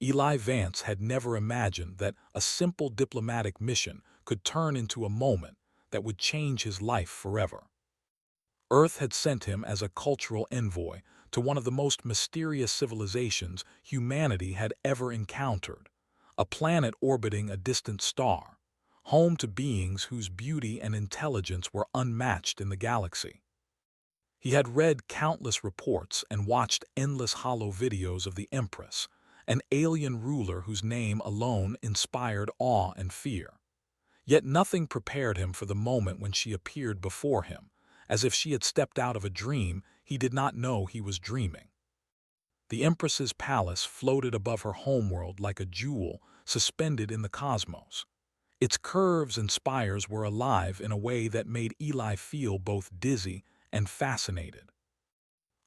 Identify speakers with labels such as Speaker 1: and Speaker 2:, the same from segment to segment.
Speaker 1: Eli Vance had never imagined that a simple diplomatic mission could turn into a moment that would change his life forever. Earth had sent him as a cultural envoy to one of the most mysterious civilizations humanity had ever encountered, a planet orbiting a distant star, home to beings whose beauty and intelligence were unmatched in the galaxy. He had read countless reports and watched endless holo videos of the Empress, an alien ruler whose name alone inspired awe and fear. Yet nothing prepared him for the moment when she appeared before him. As if she had stepped out of a dream, he did not know he was dreaming. The Empress's palace floated above her homeworld like a jewel suspended in the cosmos. Its curves and spires were alive in a way that made Eli feel both dizzy and fascinated.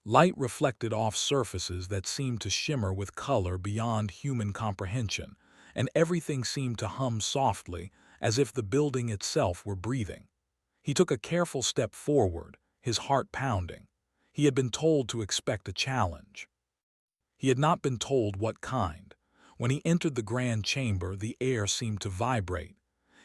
Speaker 1: Light reflected off surfaces that seemed to shimmer with color beyond human comprehension, and everything seemed to hum softly, as if the building itself were breathing. He took a careful step forward, his heart pounding. He had been told to expect a challenge. He had not been told what kind. When he entered the grand chamber, the air seemed to vibrate.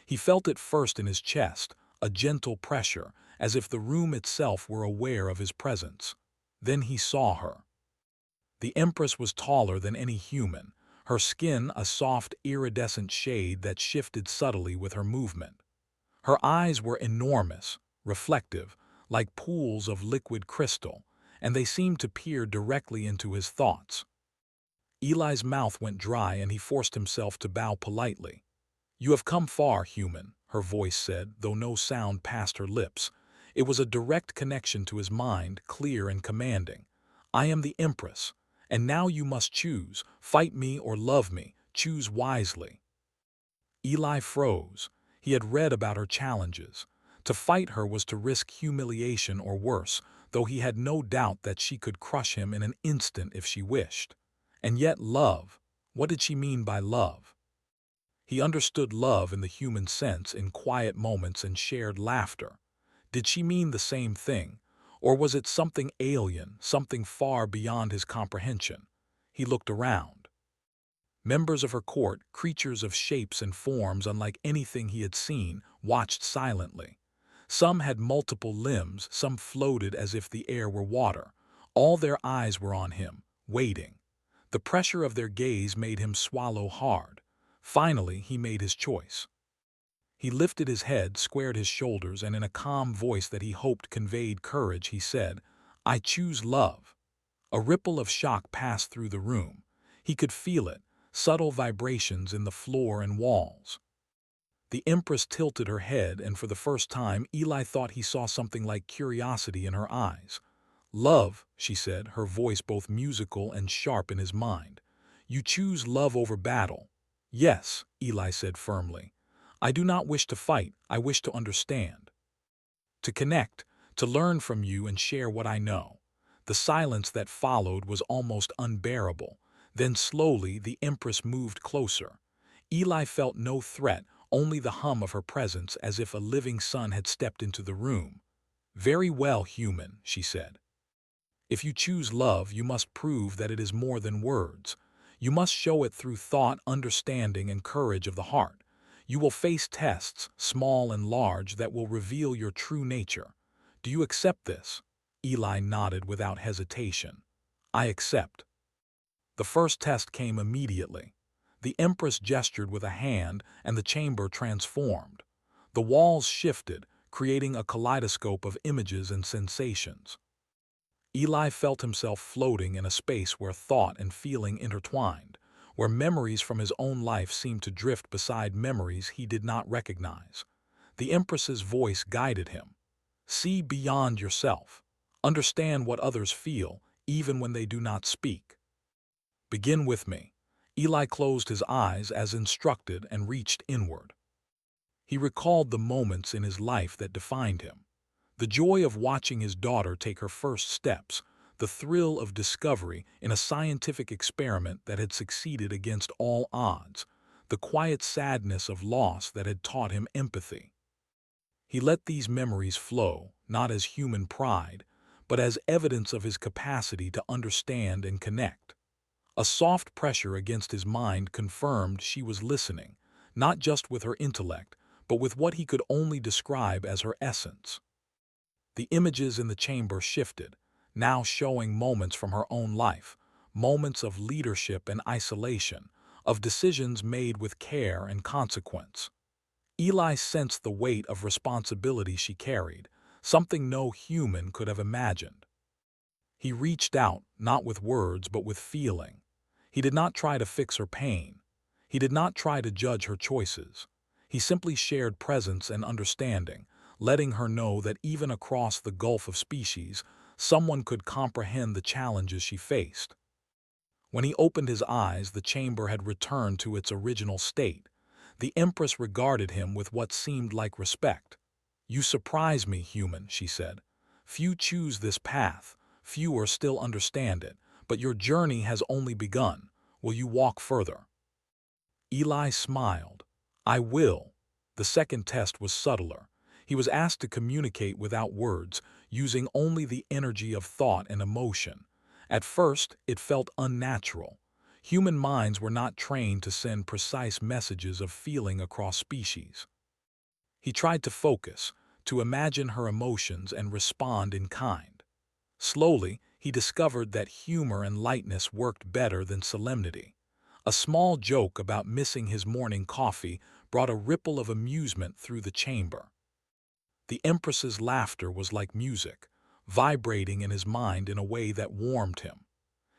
Speaker 1: He felt it first in his chest, a gentle pressure, as if the room itself were aware of his presence. Then he saw her. The Empress was taller than any human, her skin a soft, iridescent shade that shifted subtly with her movement. Her eyes were enormous, reflective, like pools of liquid crystal, and they seemed to peer directly into his thoughts. Eli's mouth went dry and he forced himself to bow politely. "You have come far, human," her voice said, though no sound passed her lips. It was a direct connection to his mind, clear and commanding. "I am the Empress, and now you must choose, fight me or love me, choose wisely." Eli froze. He had read about her challenges. To fight her was to risk humiliation or worse, though he had no doubt that she could crush him in an instant if she wished. And yet love, what did she mean by love? He understood love in the human sense, in quiet moments and shared laughter. Did she mean the same thing, or was it something alien, something far beyond his comprehension? He looked around. Members of her court, creatures of shapes and forms unlike anything he had seen, watched silently. Some had multiple limbs, some floated as if the air were water. All their eyes were on him, waiting. The pressure of their gaze made him swallow hard. Finally, he made his choice. He lifted his head, squared his shoulders, and in a calm voice that he hoped conveyed courage, he said, "I choose love." A ripple of shock passed through the room. He could feel it, subtle vibrations in the floor and walls. The Empress tilted her head, and for the first time Eli thought he saw something like curiosity in her eyes. "Love," she said, her voice both musical and sharp in his mind. "You choose love over battle." "Yes," Eli said firmly. "I do not wish to fight, I wish to understand. To connect, to learn from you and share what I know." The silence that followed was almost unbearable. Then slowly the Empress moved closer. Eli felt no threat, only the hum of her presence, as if a living sun had stepped into the room. "Very well, human," she said. "If you choose love, you must prove that it is more than words. You must show it through thought, understanding, and courage of the heart. You will face tests, small and large, that will reveal your true nature. Do you accept this?" Eli nodded without hesitation. "I accept." The first test came immediately. The Empress gestured with a hand, and the chamber transformed. The walls shifted, creating a kaleidoscope of images and sensations. Eli felt himself floating in a space where thought and feeling intertwined, where memories from his own life seemed to drift beside memories he did not recognize. The Empress's voice guided him. "See beyond yourself. Understand what others feel, even when they do not speak. Begin with me." Eli closed his eyes as instructed and reached inward. He recalled the moments in his life that defined him. The joy of watching his daughter take her first steps, the thrill of discovery in a scientific experiment that had succeeded against all odds, the quiet sadness of loss that had taught him empathy. He let these memories flow, not as human pride, but as evidence of his capacity to understand and connect. A soft pressure against his mind confirmed she was listening, not just with her intellect, but with what he could only describe as her essence. The images in the chamber shifted, now showing moments from her own life, moments of leadership and isolation, of decisions made with care and consequence. Eli sensed the weight of responsibility she carried, something no human could have imagined. He reached out, not with words but with feeling. He did not try to fix her pain. He did not try to judge her choices. He simply shared presence and understanding, letting her know that even across the gulf of species, someone could comprehend the challenges she faced. When he opened his eyes, the chamber had returned to its original state. The Empress regarded him with what seemed like respect. "You surprise me, human," she said. "Few choose this path, fewer still understand it, but your journey has only begun. Will you walk further?" Eli smiled. "I will." The second test was subtler. He was asked to communicate without words, using only the energy of thought and emotion. At first, it felt unnatural. Human minds were not trained to send precise messages of feeling across species. He tried to focus, to imagine her emotions and respond in kind. Slowly, he discovered that humor and lightness worked better than solemnity. A small joke about missing his morning coffee brought a ripple of amusement through the chamber. The Empress's laughter was like music, vibrating in his mind in a way that warmed him.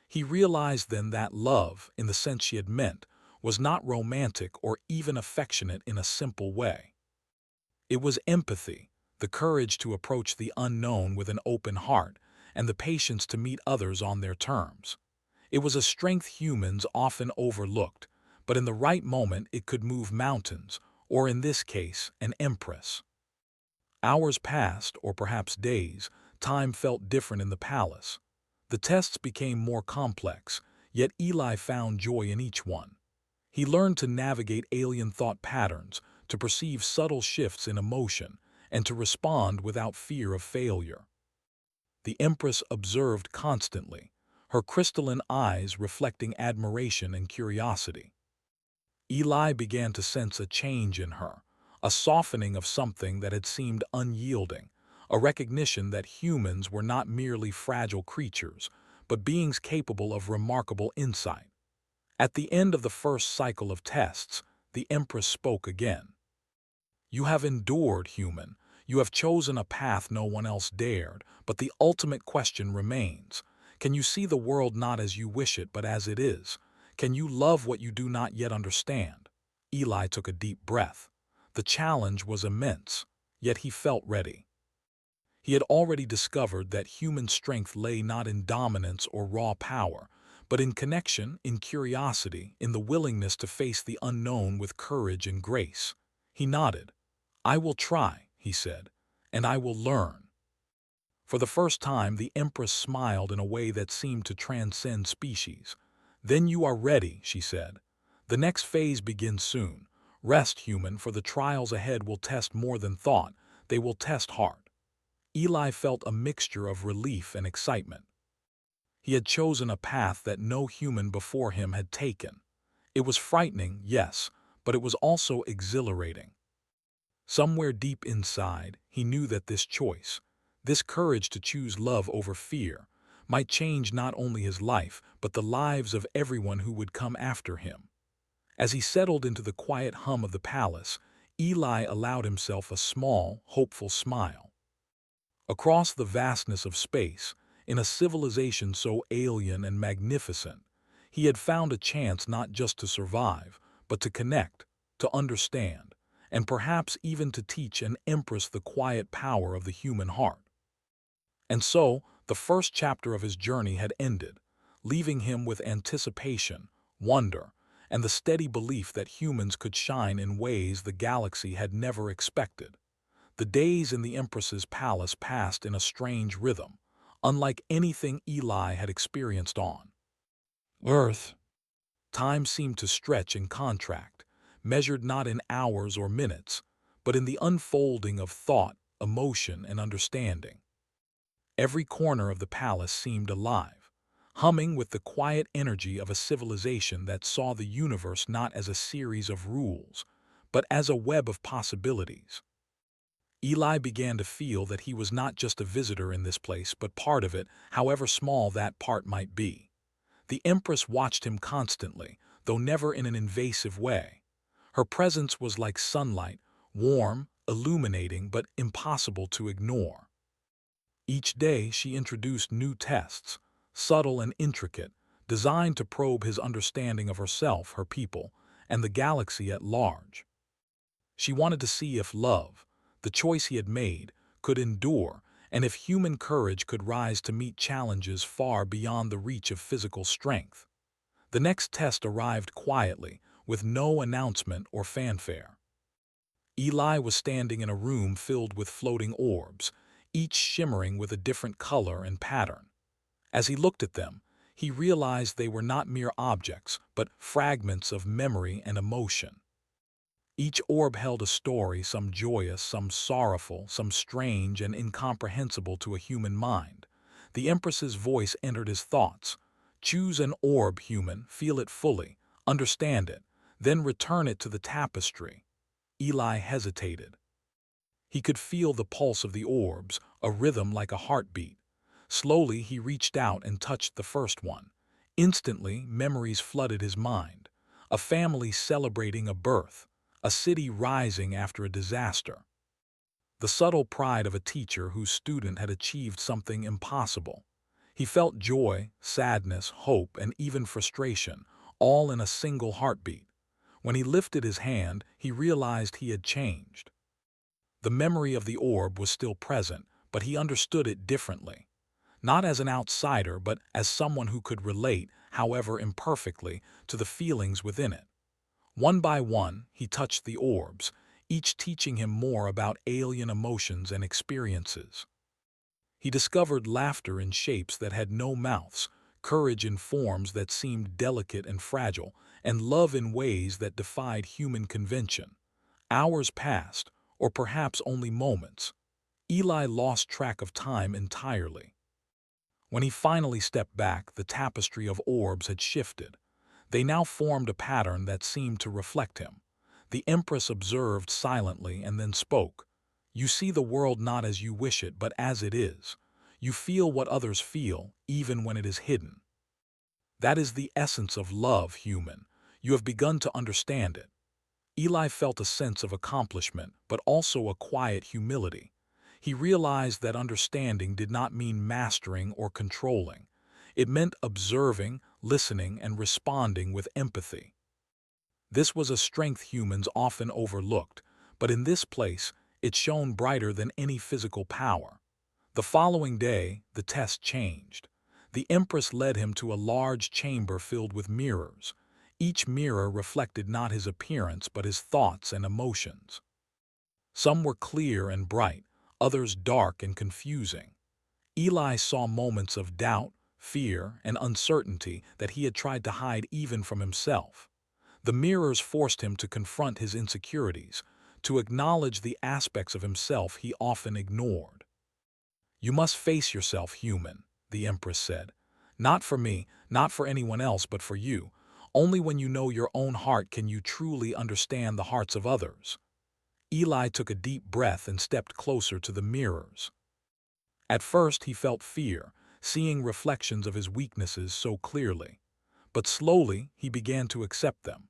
Speaker 1: He realized then that love, in the sense she had meant, was not romantic or even affectionate in a simple way. It was empathy, the courage to approach the unknown with an open heart, and the patience to meet others on their terms. It was a strength humans often overlooked, but in the right moment it could move mountains, or in this case, an empress. Hours passed, or perhaps days. Time felt different in the palace. The tests became more complex, yet Eli found joy in each one. He learned to navigate alien thought patterns, to perceive subtle shifts in emotion, and to respond without fear of failure. The Empress observed constantly, her crystalline eyes reflecting admiration and curiosity. Eli began to sense a change in her, a softening of something that had seemed unyielding, a recognition that humans were not merely fragile creatures, but beings capable of remarkable insight. At the end of the first cycle of tests, the Empress spoke again. "You have endured, human. You have chosen a path no one else dared, but the ultimate question remains. Can you see the world not as you wish it, but as it is? Can you love what you do not yet understand?" Eli took a deep breath. The challenge was immense, yet he felt ready. He had already discovered that human strength lay not in dominance or raw power, but in connection, in curiosity, in the willingness to face the unknown with courage and grace. He nodded. "I will try," he said, "and I will learn." For the first time, the Empress smiled in a way that seemed to transcend species. "Then you are ready," she said. "The next phase begins soon. Rest, human, for the trials ahead will test more than thought. They will test heart." Eli felt a mixture of relief and excitement. He had chosen a path that no human before him had taken. It was frightening, yes, but it was also exhilarating. Somewhere deep inside, he knew that this choice, this courage to choose love over fear, might change not only his life, but the lives of everyone who would come after him. As he settled into the quiet hum of the palace, Eli allowed himself a small, hopeful smile. Across the vastness of space, in a civilization so alien and magnificent, he had found a chance not just to survive, but to connect, to understand, and perhaps even to teach an empress the quiet power of the human heart. And so, the first chapter of his journey had ended, leaving him with anticipation, wonder, and the steady belief that humans could shine in ways the galaxy had never expected. The days in the Empress's palace passed in a strange rhythm, unlike anything Eli had experienced on Earth. Time seemed to stretch and contract, measured not in hours or minutes, but in the unfolding of thought, emotion, and understanding. Every corner of the palace seemed alive. humming with the quiet energy of a civilization that saw the universe not as a series of rules, but as a web of possibilities. Eli began to feel that he was not just a visitor in this place, but part of it, however small that part might be. The Empress watched him constantly, though never in an invasive way. Her presence was like sunlight, warm, illuminating, but impossible to ignore. Each day she introduced new tests, subtle and intricate, designed to probe his understanding of herself, her people, and the galaxy at large. She wanted to see if love, the choice he had made, could endure, and if human courage could rise to meet challenges far beyond the reach of physical strength. The next test arrived quietly, with no announcement or fanfare. Eli was standing in a room filled with floating orbs, each shimmering with a different color and pattern. As he looked at them, he realized they were not mere objects, but fragments of memory and emotion. Each orb held a story, some joyous, some sorrowful, some strange and incomprehensible to a human mind. The Empress's voice entered his thoughts. Choose an orb, human, feel it fully, understand it, then return it to the tapestry. Eli hesitated. He could feel the pulse of the orbs, a rhythm like a heartbeat. Slowly he reached out and touched the first one. Instantly, memories flooded his mind. A family celebrating a birth, a city rising after a disaster. The subtle pride of a teacher whose student had achieved something impossible. He felt joy, sadness, hope, and even frustration, all in a single heartbeat. When he lifted his hand, he realized he had changed. The memory of the orb was still present, but he understood it differently. Not as an outsider, but as someone who could relate, however imperfectly, to the feelings within it. One by one, he touched the orbs, each teaching him more about alien emotions and experiences. He discovered laughter in shapes that had no mouths, courage in forms that seemed delicate and fragile, and love in ways that defied human convention. Hours passed, or perhaps only moments. Eli lost track of time entirely. When he finally stepped back, the tapestry of orbs had shifted. They now formed a pattern that seemed to reflect him. The Empress observed silently and then spoke. You see the world not as you wish it, but as it is. You feel what others feel, even when it is hidden. That is the essence of love, human. You have begun to understand it. Eli felt a sense of accomplishment, but also a quiet humility. He realized that understanding did not mean mastering or controlling. It meant observing, listening, and responding with empathy. This was a strength humans often overlooked, but in this place, it shone brighter than any physical power. The following day, the test changed. The Empress led him to a large chamber filled with mirrors. Each mirror reflected not his appearance but his thoughts and emotions. Some were clear and bright, others dark and confusing. Eli saw moments of doubt, fear, and uncertainty that he had tried to hide even from himself. The mirrors forced him to confront his insecurities, to acknowledge the aspects of himself he often ignored. You must face yourself, human, the Empress said. Not for me, not for anyone else, but for you. Only when you know your own heart can you truly understand the hearts of others. Eli took a deep breath and stepped closer to the mirrors. At first he felt fear, seeing reflections of his weaknesses so clearly. But slowly he began to accept them.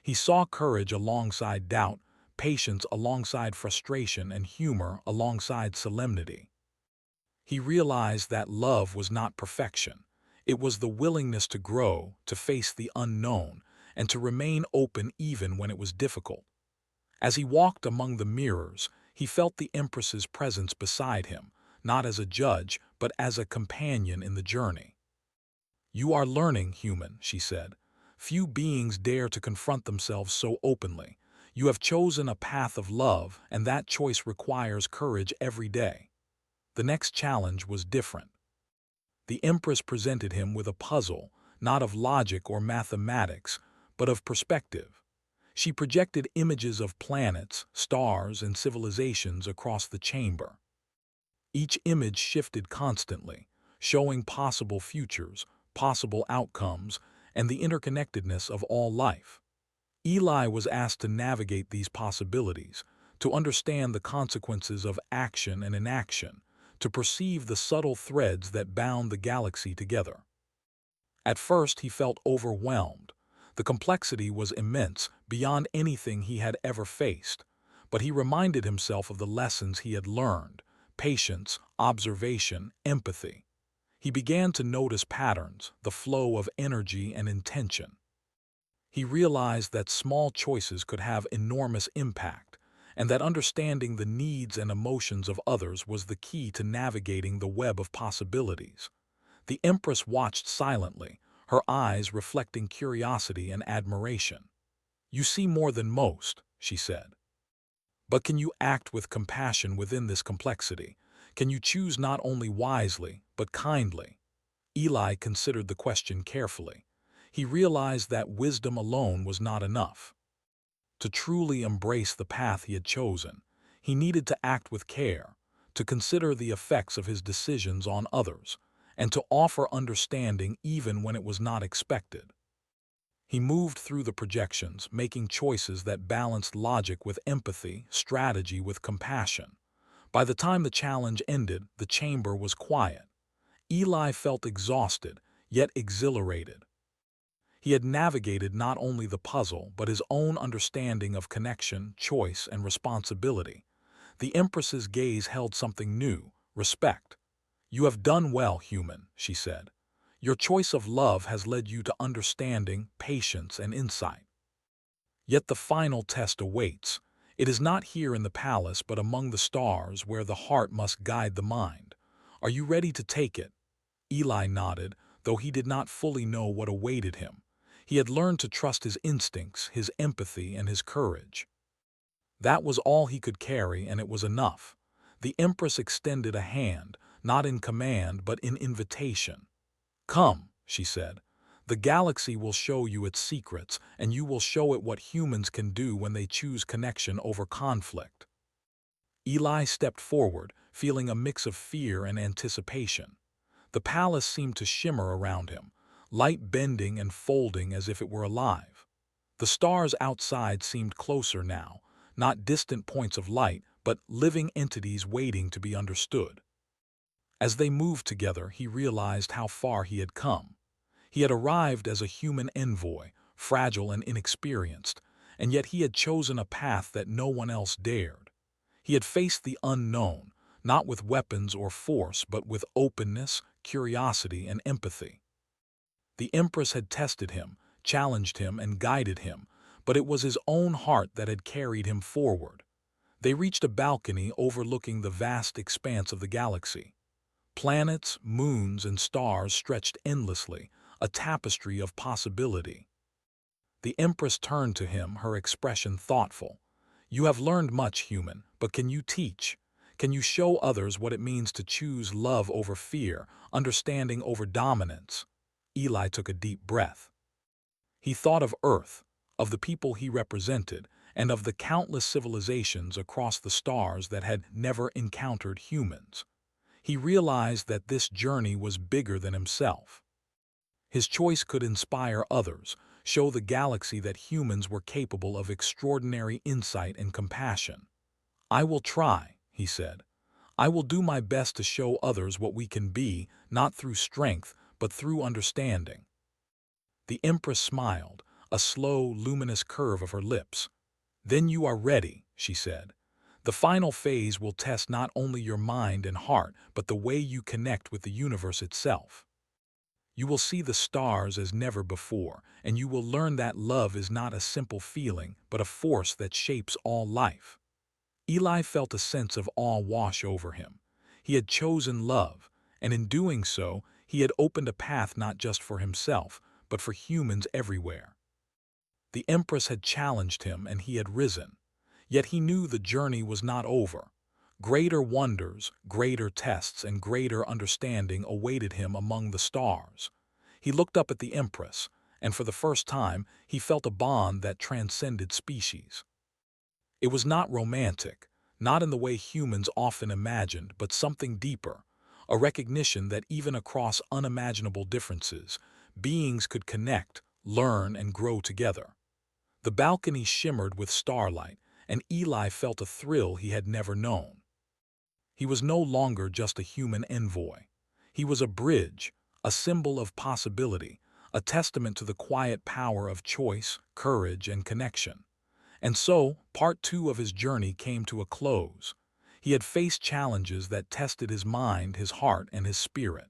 Speaker 1: He saw courage alongside doubt, patience alongside frustration, and humor alongside solemnity. He realized that love was not perfection. It was the willingness to grow, to face the unknown, and to remain open even when it was difficult. As he walked among the mirrors, he felt the Empress's presence beside him, not as a judge, but as a companion in the journey. You are learning, human, she said. Few beings dare to confront themselves so openly. You have chosen a path of love, and that choice requires courage every day. The next challenge was different. The Empress presented him with a puzzle, not of logic or mathematics, but of perspective. She projected images of planets, stars, and civilizations across the chamber. Each image shifted constantly, showing possible futures, possible outcomes, and the interconnectedness of all life. Eli was asked to navigate these possibilities, to understand the consequences of action and inaction, to perceive the subtle threads that bound the galaxy together. At first, he felt overwhelmed. The complexity was immense, beyond anything he had ever faced. But he reminded himself of the lessons he had learned: patience, observation, empathy. He began to notice patterns, the flow of energy and intention. He realized that small choices could have enormous impact, and that understanding the needs and emotions of others was the key to navigating the web of possibilities. The Empress watched silently, her eyes reflecting curiosity and admiration. "You see more than most," she said. "But can you act with compassion within this complexity? Can you choose not only wisely, but kindly?" Eli considered the question carefully. He realized that wisdom alone was not enough. To truly embrace the path he had chosen, he needed to act with care, to consider the effects of his decisions on others, and to offer understanding even when it was not expected. He moved through the projections, making choices that balanced logic with empathy, strategy with compassion. By the time the challenge ended, the chamber was quiet. Eli felt exhausted, yet exhilarated. He had navigated not only the puzzle, but his own understanding of connection, choice, and responsibility. The Empress's gaze held something new: respect. "You have done well, human," she said. "Your choice of love has led you to understanding, patience, and insight. Yet the final test awaits. It is not here in the palace, but among the stars, where the heart must guide the mind. Are you ready to take it?" Eli nodded, though he did not fully know what awaited him. He had learned to trust his instincts, his empathy, and his courage. That was all he could carry, and it was enough. The Empress extended a hand, not in command, but in invitation. "Come," she said. "The galaxy will show you its secrets, and you will show it what humans can do when they choose connection over conflict." Eli stepped forward, feeling a mix of fear and anticipation. The palace seemed to shimmer around him, light bending and folding as if it were alive. The stars outside seemed closer now, not distant points of light, but living entities waiting to be understood. As they moved together, he realized how far he had come. He had arrived as a human envoy, fragile and inexperienced, and yet he had chosen a path that no one else dared. He had faced the unknown, not with weapons or force, but with openness, curiosity, and empathy. The Empress had tested him, challenged him, and guided him, but it was his own heart that had carried him forward. They reached a balcony overlooking the vast expanse of the galaxy. Planets, moons, and stars stretched endlessly, a tapestry of possibility. The Empress turned to him, her expression thoughtful. "You have learned much, human, but can you teach? Can you show others what it means to choose love over fear, understanding over dominance?" Eli took a deep breath. He thought of Earth, of the people he represented, and of the countless civilizations across the stars that had never encountered humans. He realized that this journey was bigger than himself. His choice could inspire others, show the galaxy that humans were capable of extraordinary insight and compassion. "I will try," he said. "I will do my best to show others what we can be, not through strength, but through understanding." The Empress smiled, a slow, luminous curve of her lips. "Then you are ready," she said. "The final phase will test not only your mind and heart, but the way you connect with the universe itself. You will see the stars as never before, and you will learn that love is not a simple feeling, but a force that shapes all life." Eli felt a sense of awe wash over him. He had chosen love, and in doing so, he had opened a path not just for himself, but for humans everywhere. The Empress had challenged him, and he had risen. Yet he knew the journey was not over. Greater wonders, greater tests, and greater understanding awaited him among the stars. He looked up at the Empress, and for the first time, he felt a bond that transcended species. It was not romantic, not in the way humans often imagined, but something deeper, a recognition that even across unimaginable differences, beings could connect, learn, and grow together. The balcony shimmered with starlight, and Eli felt a thrill he had never known. He was no longer just a human envoy. He was a bridge, a symbol of possibility, a testament to the quiet power of choice, courage, and connection. And so, part two of his journey came to a close. He had faced challenges that tested his mind, his heart, and his spirit.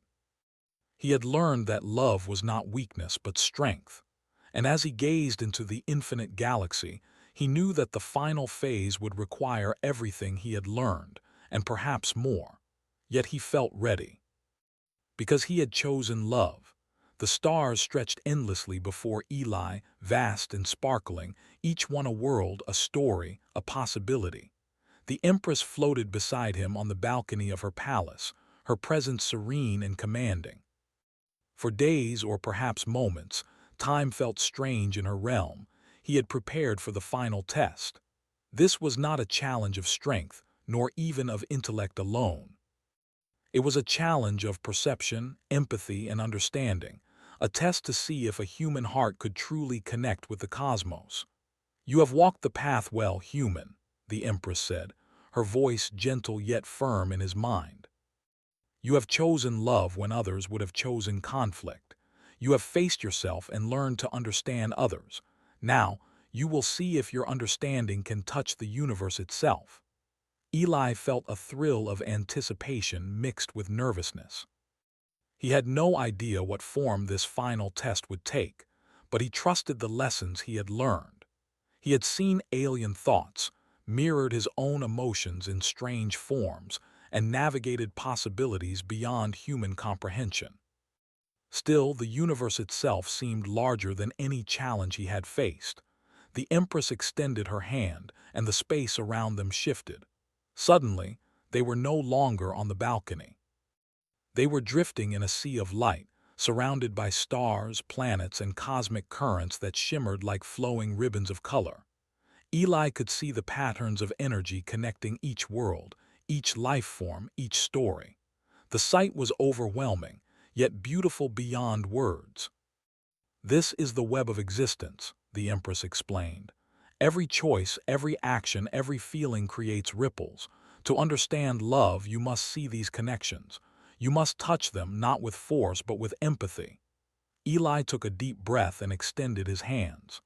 Speaker 1: He had learned that love was not weakness but strength. And as he gazed into the infinite galaxy, he knew that the final phase would require everything he had learned, and perhaps more. Yet he felt ready. Because he had chosen love. The stars stretched endlessly before Eli, vast and sparkling, each one a world, a story, a possibility. The Empress floated beside him on the balcony of her palace, her presence serene and commanding. For days, or perhaps moments, time felt strange in her realm. He had prepared for the final test. This was not a challenge of strength, nor even of intellect alone. It was a challenge of perception, empathy, and understanding, a test to see if a human heart could truly connect with the cosmos. "You have walked the path well, human," the Empress said, her voice gentle yet firm in his mind. "You have chosen love when others would have chosen conflict. You have faced yourself and learned to understand others. Now, you will see if your understanding can touch the universe itself." Eli felt a thrill of anticipation mixed with nervousness. He had no idea what form this final test would take, but he trusted the lessons he had learned. He had seen alien thoughts, mirrored his own emotions in strange forms, and navigated possibilities beyond human comprehension. Still, the universe itself seemed larger than any challenge he had faced. The Empress extended her hand, and the space around them shifted. Suddenly, they were no longer on the balcony. They were drifting in a sea of light, surrounded by stars, planets, and cosmic currents that shimmered like flowing ribbons of color. Eli could see the patterns of energy connecting each world, each life form, each story. The sight was overwhelming, yet beautiful beyond words. "This is the web of existence," the Empress explained. "Every choice, every action, every feeling creates ripples. To understand love, you must see these connections. You must touch them, not with force, but with empathy." Eli took a deep breath and extended his hands.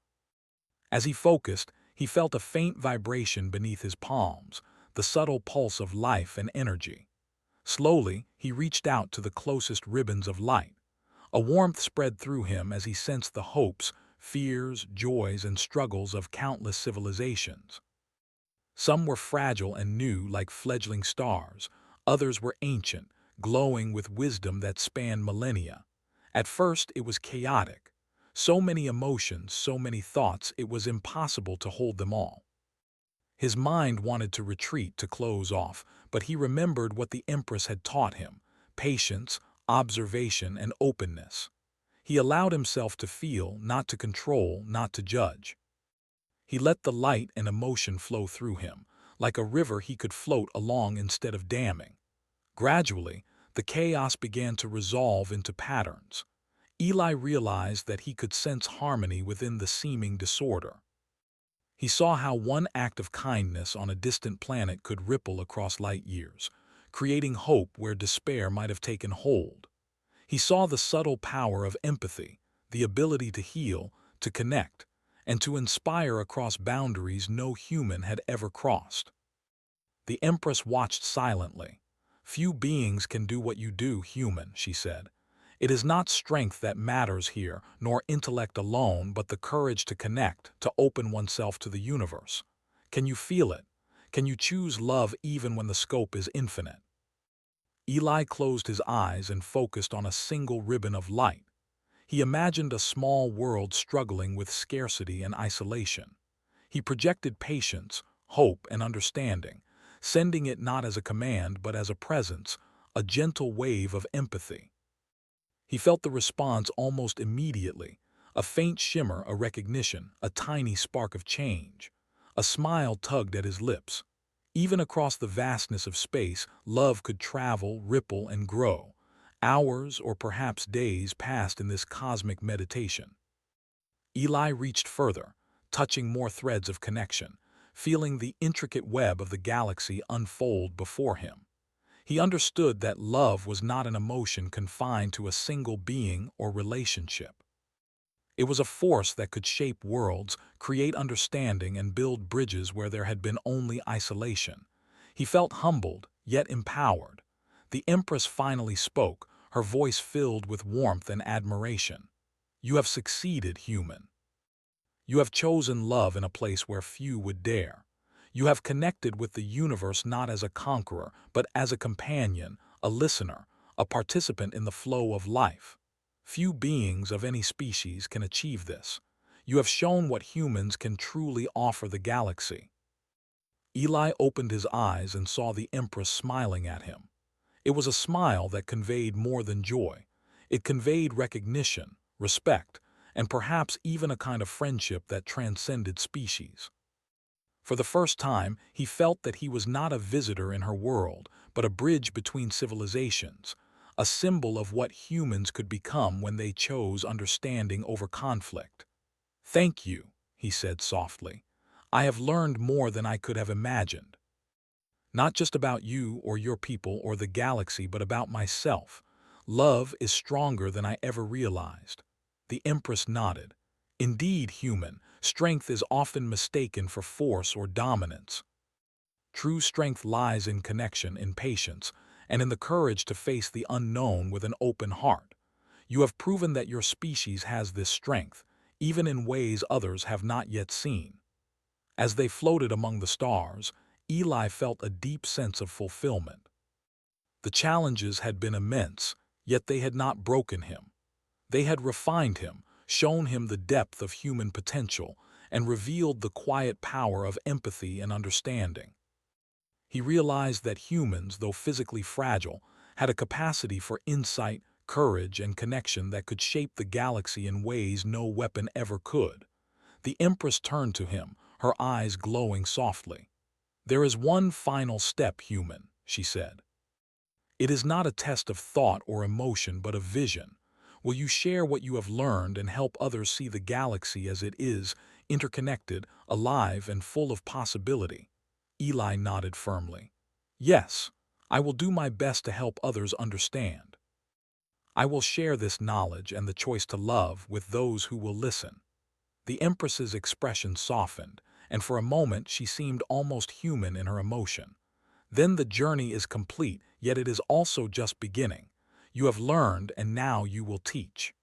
Speaker 1: As he focused, he felt a faint vibration beneath his palms, the subtle pulse of life and energy. Slowly, he reached out to the closest ribbons of light. A warmth spread through him as he sensed the hopes, fears, joys, and struggles of countless civilizations. Some were fragile and new, like fledgling stars. Others were ancient, glowing with wisdom that spanned millennia. At first, it was chaotic. So many emotions, so many thoughts, it was impossible to hold them all. His mind wanted to retreat, to close off, but he remembered what the Empress had taught him: patience, observation, and openness. He allowed himself to feel, not to control, not to judge. He let the light and emotion flow through him. Like a river, he could float along instead of damming. Gradually, the chaos began to resolve into patterns. Eli realized that he could sense harmony within the seeming disorder. He saw how one act of kindness on a distant planet could ripple across light years, creating hope where despair might have taken hold. He saw the subtle power of empathy, the ability to heal, to connect, and to inspire across boundaries no human had ever crossed. The Empress watched silently. "Few beings can do what you do, human," she said. "It is not strength that matters here, nor intellect alone, but the courage to connect, to open oneself to the universe. Can you feel it? Can you choose love even when the scope is infinite?" Eli closed his eyes and focused on a single ribbon of light. He imagined a small world struggling with scarcity and isolation. He projected patience, hope, and understanding, sending it not as a command but as a presence, a gentle wave of empathy. He felt the response almost immediately, a faint shimmer, a recognition, a tiny spark of change. A smile tugged at his lips. Even across the vastness of space, love could travel, ripple, and grow. Hours or perhaps days passed in this cosmic meditation. Eli reached further, touching more threads of connection, feeling the intricate web of the galaxy unfold before him. He understood that love was not an emotion confined to a single being or relationship. It was a force that could shape worlds, create understanding, and build bridges where there had been only isolation. He felt humbled, yet empowered. The Empress finally spoke, her voice filled with warmth and admiration. "You have succeeded, human. You have chosen love in a place where few would dare. You have connected with the universe not as a conqueror, but as a companion, a listener, a participant in the flow of life. Few beings of any species can achieve this. You have shown what humans can truly offer the galaxy." Eli opened his eyes and saw the Empress smiling at him. It was a smile that conveyed more than joy. It conveyed recognition, respect, and perhaps even a kind of friendship that transcended species. For the first time, he felt that he was not a visitor in her world, but a bridge between civilizations, a symbol of what humans could become when they chose understanding over conflict. "Thank you," he said softly. "I have learned more than I could have imagined. Not just about you or your people or the galaxy, but about myself. Love is stronger than I ever realized." The Empress nodded. "Indeed, human, strength is often mistaken for force or dominance. True strength lies in connection, in patience, and in the courage to face the unknown with an open heart. You have proven that your species has this strength, even in ways others have not yet seen." As they floated among the stars, Eli felt a deep sense of fulfillment. The challenges had been immense, yet they had not broken him. They had refined him, shown him the depth of human potential, and revealed the quiet power of empathy and understanding. He realized that humans, though physically fragile, had a capacity for insight, courage, and connection that could shape the galaxy in ways no weapon ever could. The Empress turned to him, her eyes glowing softly. "There is one final step, human," she said. "It is not a test of thought or emotion, but of vision. Will you share what you have learned and help others see the galaxy as it is, interconnected, alive, and full of possibility?" Eli nodded firmly. "Yes, I will do my best to help others understand. I will share this knowledge and the choice to love with those who will listen." The Empress's expression softened, and for a moment she seemed almost human in her emotion. "Then the journey is complete, yet it is also just beginning. You have learned, and now you will teach.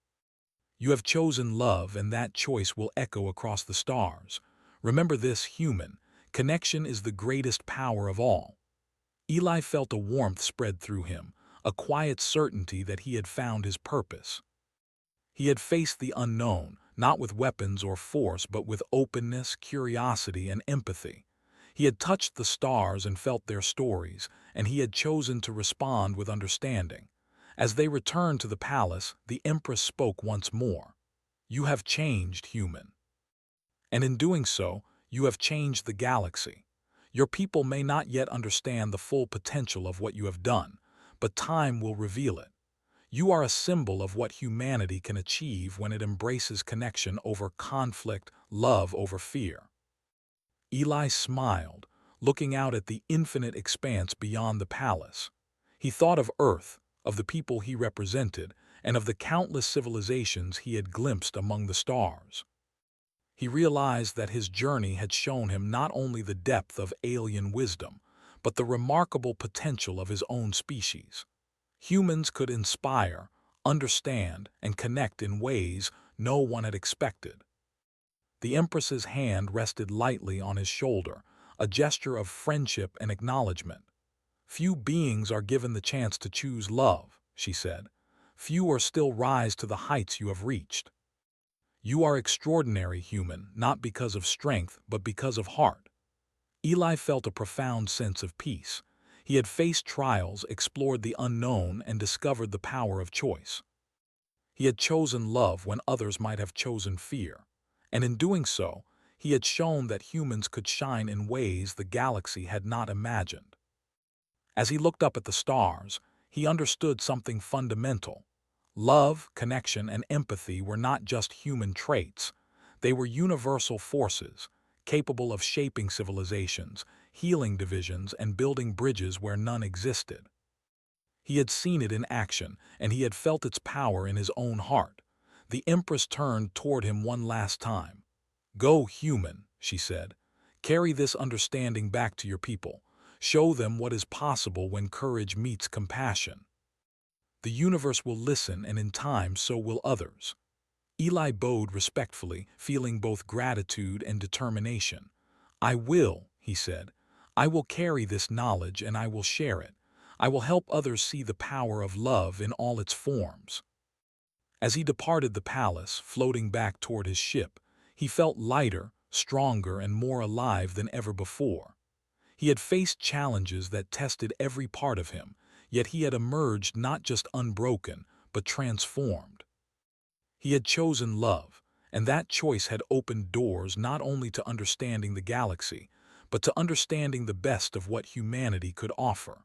Speaker 1: You have chosen love, and that choice will echo across the stars. Remember this, human. Connection is the greatest power of all." Eli felt a warmth spread through him, a quiet certainty that he had found his purpose. He had faced the unknown, not with weapons or force, but with openness, curiosity, and empathy. He had touched the stars and felt their stories, and he had chosen to respond with understanding. As they returned to the palace, the Empress spoke once more. "You have changed, human. And in doing so, you have changed the galaxy. Your people may not yet understand the full potential of what you have done, but time will reveal it. You are a symbol of what humanity can achieve when it embraces connection over conflict, love over fear." Eli smiled, looking out at the infinite expanse beyond the palace. He thought of Earth, of the people he represented, and of the countless civilizations he had glimpsed among the stars. He realized that his journey had shown him not only the depth of alien wisdom, but the remarkable potential of his own species. Humans could inspire, understand, and connect in ways no one had expected. The Empress's hand rested lightly on his shoulder, a gesture of friendship and acknowledgement. "Few beings are given the chance to choose love," she said. "Few are still rise to the heights you have reached. You are extraordinary, human, not because of strength, but because of heart." Eli felt a profound sense of peace. He had faced trials, explored the unknown, and discovered the power of choice. He had chosen love when others might have chosen fear. And in doing so, He had shown that humans could shine in ways the galaxy had not imagined. As he looked up at the stars, he understood something fundamental. Love, connection, and empathy were not just human traits. They were universal forces, capable of shaping civilizations, healing divisions, and building bridges where none existed. He had seen it in action, and he had felt its power in his own heart. The Empress turned toward him one last time. "Go, human," she said. "Carry this understanding back to your people. Show them what is possible when courage meets compassion. The universe will listen, and in time so will others." Eli bowed respectfully, feeling both gratitude and determination. "I will," he said. "I will carry this knowledge and I will share it. I will help others see the power of love in all its forms." As he departed the palace, floating back toward his ship, he felt lighter, stronger, and more alive than ever before. He had faced challenges that tested every part of him, yet he had emerged not just unbroken, but transformed. He had chosen love, and that choice had opened doors not only to understanding the galaxy, but to understanding the best of what humanity could offer.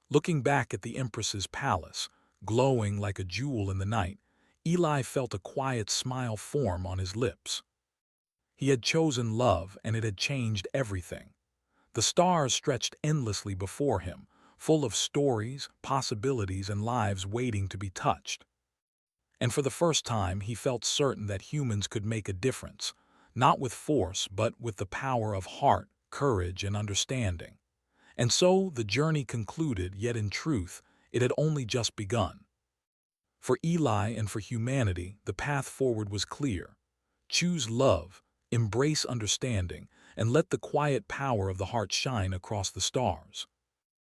Speaker 1: Looking back at the Empress's palace, glowing like a jewel in the night, Eli felt a quiet smile form on his lips. He had chosen love, and it had changed everything. The stars stretched endlessly before him, full of stories, possibilities, and lives waiting to be touched. And for the first time, he felt certain that humans could make a difference, not with force, but with the power of heart, courage, and understanding. And so the journey concluded, yet in truth, it had only just begun. For Eli and for humanity, the path forward was clear. Choose love, embrace understanding, and let the quiet power of the heart shine across the stars.